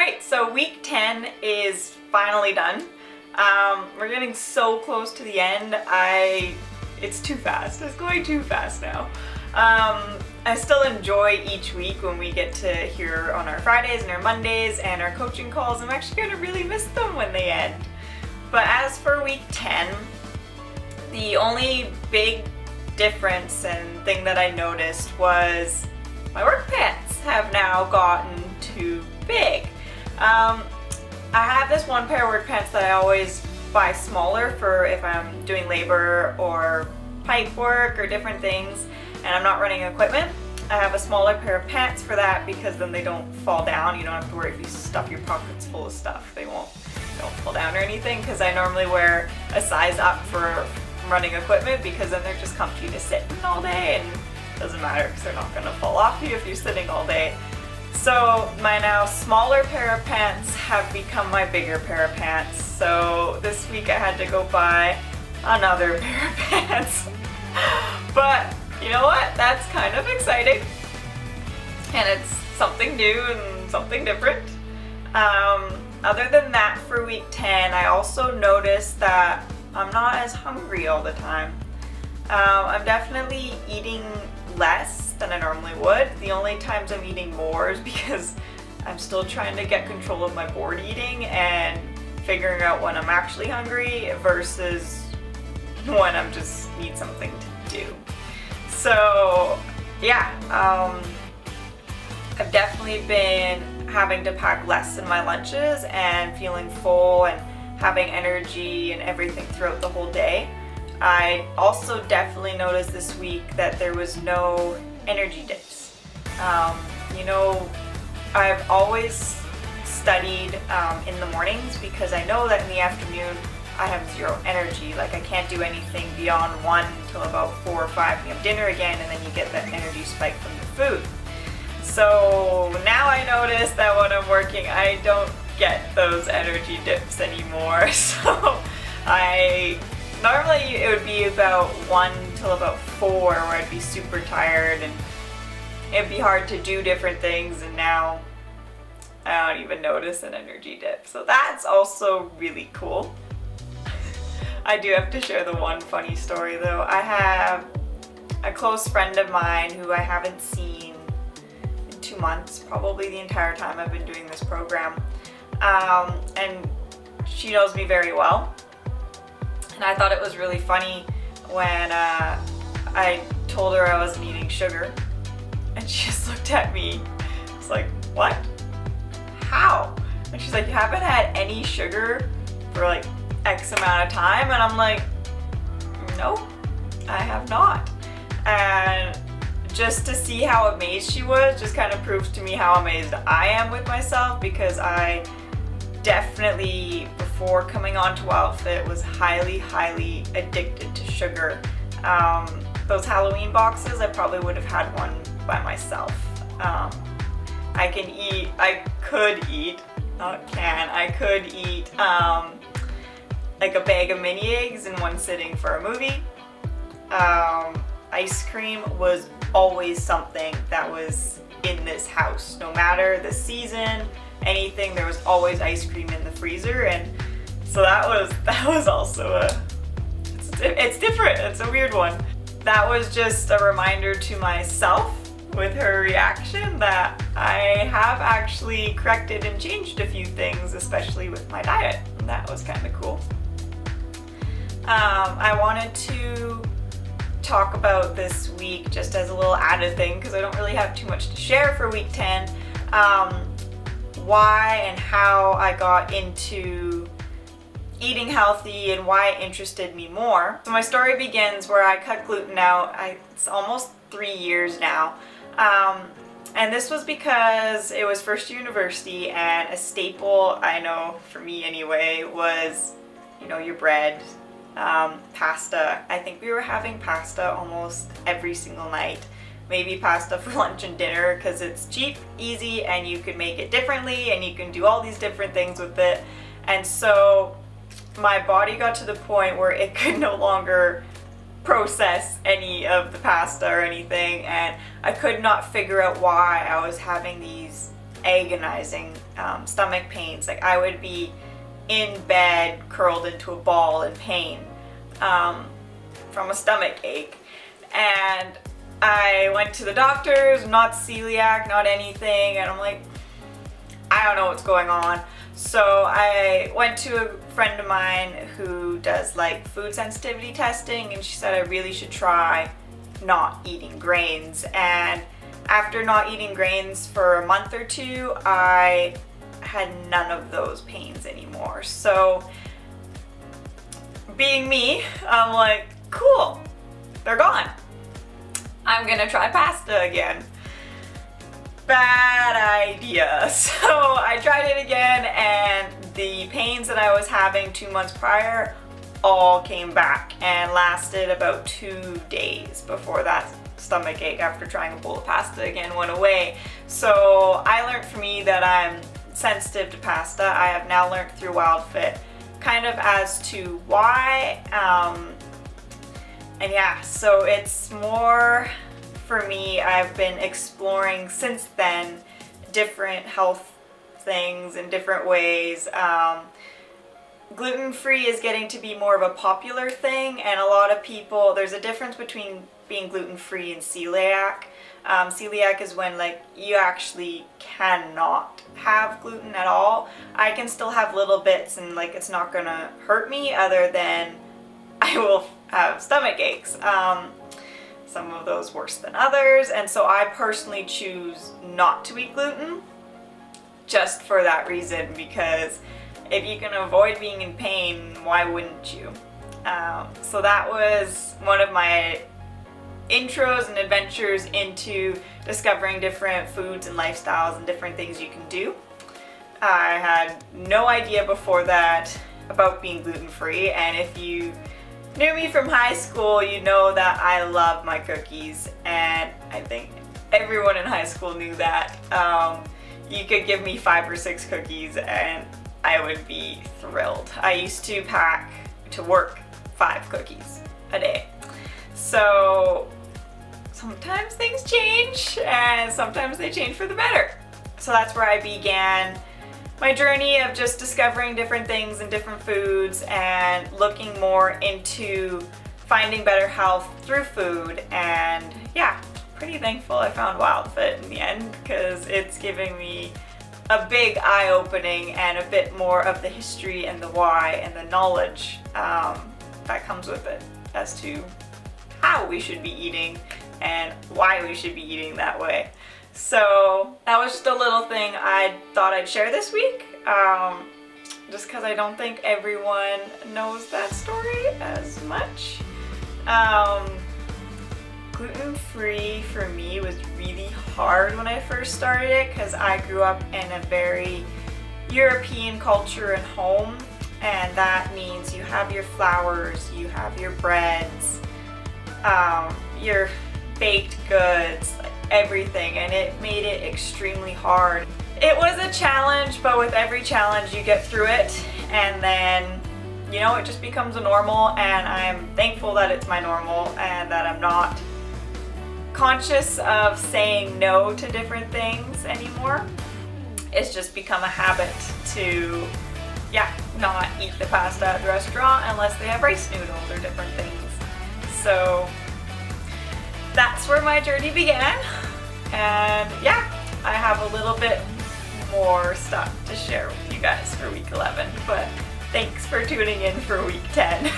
Alright, so week 10 is finally done. We're getting so close to the end. It's too fast. It's going too fast now. I still enjoy each week when we get to hear on our Fridays and our Mondays and our coaching calls. I'm actually going to really miss them when they end. But as for week 10, the only big difference and thing that I noticed was my work pants have now gotten too big. I have this one pair of work pants that I always buy smaller for if I'm doing labor or pipe work or different things and I'm not running equipment. I have a smaller pair of pants for that because then they don't fall down. You don't have to worry if you stuff your pockets full of stuff. They don't fall down or anything, because I normally wear a size up for running equipment because then they're just comfy to sit in all day and it doesn't matter because they're not going to fall off you if you're sitting all day. So my now smaller pair of pants have become my bigger pair of pants. So this week I had to go buy another pair of pants. But you know what? That's kind of exciting. And it's something new and something different. Other than that, for week 10, I also noticed that I'm not as hungry all the time. I'm definitely eating less than I normally would. The only times I'm eating more is because I'm still trying to get control of my bored eating and figuring out when I'm actually hungry versus when I'm just need something to do. So yeah, I've definitely been having to pack less in my lunches and feeling full and having energy and everything throughout the whole day. I also definitely noticed this week that there was no energy dips. I've always studied in the mornings because I know that in the afternoon I have zero energy. Like I can't do anything beyond 1 till about 4 or 5 p.m. dinner again, and then you get that energy spike from the food. So now I notice that when I'm working, I don't get those energy dips anymore. So normally it would be about 1 till about 4 where I'd be super tired and it'd be hard to do different things, and now I don't even notice an energy dip. So that's also really cool. I do have to share the one funny story though. I have a close friend of mine who I haven't seen in 2 months, probably the entire time I've been doing this program. And she knows me very well. And I thought it was really funny when I told her I wasn't eating sugar. And she just looked at me. It's like, what? How? And she's like, you haven't had any sugar for like X amount of time? And I'm like, nope, I have not. And just to see how amazed she was just kind of proves to me how amazed I am with myself, because I definitely, before coming on to WildFit, was highly addicted to sugar. Those Halloween boxes, I probably would have had one by myself. I could eat like a bag of mini eggs in one sitting for a movie. Ice cream was always something that was in this house. No matter the season, anything, there was always ice cream in the freezer, and so that was also it's different. It's a weird one. That was just a reminder to myself with her reaction that I have actually corrected and changed a few things, especially with my diet. And that was kind of cool. I wanted to talk about this week just as a little added thing, because I don't really have too much to share for week 10. Why and how I got into eating healthy and why it interested me more. So my story begins where I cut gluten out. It's almost 3 years now. And this was because it was first year university, and a staple, I know for me anyway, was, your bread, pasta. I think we were having pasta almost every single night. Maybe pasta for lunch and dinner because it's cheap, easy, and you can make it differently and you can do all these different things with it. And so my body got to the point where it could no longer process any of the pasta or anything, and I could not figure out why I was having these agonizing stomach pains. Like I would be in bed curled into a ball in pain from a stomach ache. And I went to the doctors, not celiac, not anything, and I'm like, I don't know what's going on. So I went to a friend of mine who does like food sensitivity testing, and she said I really should try not eating grains. And after not eating grains for a month or two, I had none of those pains anymore. So being me, I'm like, cool, they're gone. I'm gonna try pasta again. Bad idea. So I tried it again, and the pains that I was having 2 months prior all came back and lasted about 2 days before that stomach ache after trying a bowl of pasta again went away. So I learned for me that I'm sensitive to pasta. I have now learned through WildFit kind of as to why. And yeah, so it's more for me, I've been exploring since then different health things in different ways. Gluten-free is getting to be more of a popular thing, and a lot of people, there's a difference between being gluten-free and celiac. Celiac is when like you actually cannot have gluten at all. I can still have little bits and like it's not gonna hurt me, other than I will have stomach aches. Some of those worse than others, and so I personally choose not to eat gluten just for that reason, because if you can avoid being in pain, why wouldn't you? So that was one of my intros and adventures into discovering different foods and lifestyles and different things you can do. I had no idea before that about being gluten-free, and if you knew me from high school, you know that I love my cookies, and I think everyone in high school knew that. You could give me 5 or 6 cookies and I would be thrilled. I used to pack to work 5 cookies a day. So sometimes things change, and sometimes they change for the better. So that's where I began my journey of just discovering different things and different foods and looking more into finding better health through food. And yeah, pretty thankful I found WildFit in the end, because it's giving me a big eye-opening and a bit more of the history and the why and the knowledge that comes with it as to how we should be eating and why we should be eating that way. So that was just a little thing I thought I'd share this week, just because I don't think everyone knows that story as much. Gluten-free for me was really hard when I first started it, because I grew up in a very European culture and home, and that means you have your flours, you have your breads, your baked goods, like everything, and it made it extremely hard. It was a challenge, but with every challenge you get through it, and then you know, it just becomes a normal, and I'm thankful that it's my normal and that I'm not conscious of saying no to different things anymore. It's just become a habit to, yeah, not eat the pasta at the restaurant unless they have rice noodles or different things. So that's where my journey began, and yeah, I have a little bit more stuff to share with you guys for week 11, but thanks for tuning in for week 10.